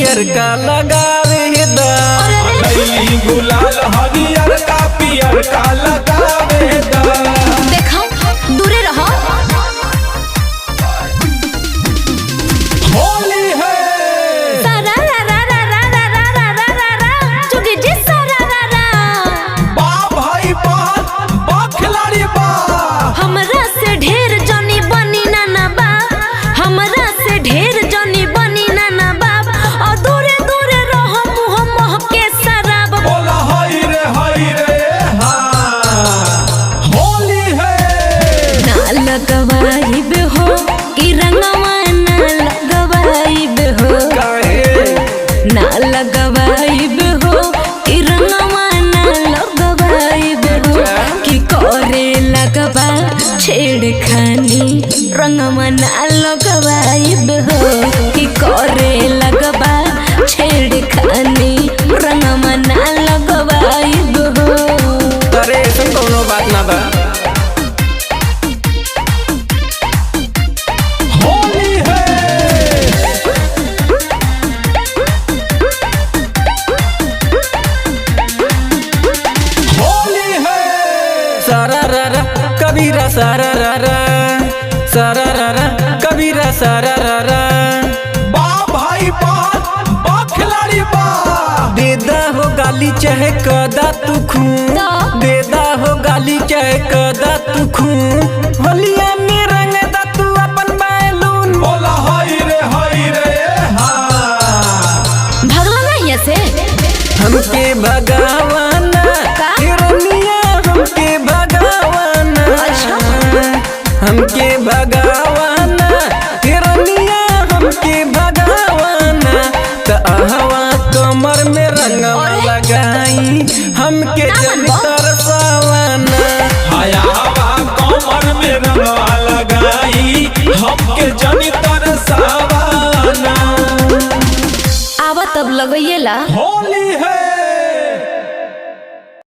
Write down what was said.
पियर का लगावे दा, लैली गुलाल हरियर का पियर का लगावे दा। देखो दूरे रहो। होली है सारा रा रा रा रा रा रा रा रा रा रा चुगी जी सारा रा रा। बा भाई बा बा खिलाड़ी बा। हमरा से ढेर जनी बनी नाना बा, हमरा से ढेर जनी बनी नाना बाप। और दूरे दूरे रहो मुँह मोह के शराब। बोला हाय रे हाँ होली है। ना लगवाइब हो कि रंगवा ना लगवाइब हो, ना लगवाइब हो कि रंगवा ना लगवाइब हो। कि करे लगवा छेड़खानी रंगवा ना लगवाइब हो। कि करे लगवा छेड़खानी रंगवा ना लगवाइब हो। अरे ऐसा कोनो बात ना बा। होली है होली है। सारा रा रा कबीरा सारा रा रा, सारा रा रा कबीरा सारा रा रा। बा भाई बा बा खिलाड़ी बा। देदा हो गाली चाहे कदा तू खून, देदा हो गाली चाहे कदा तू खून। होलिया में रंग दा तू अपन बैलून। बोला हाय रे हाँ। भगला नहीं से हमके भगावाना हिरनिया, हमके भगावाना। अच्छा। हमके भगावाना हिरनिया, हमके भगावाना। त अहवा कमर में रंगवा लगाई, हमके जन तरसावाना। हयावा कमर में रंगवा लगाई, हमके जनी तरसावाना। आवा तब लगैला। होली है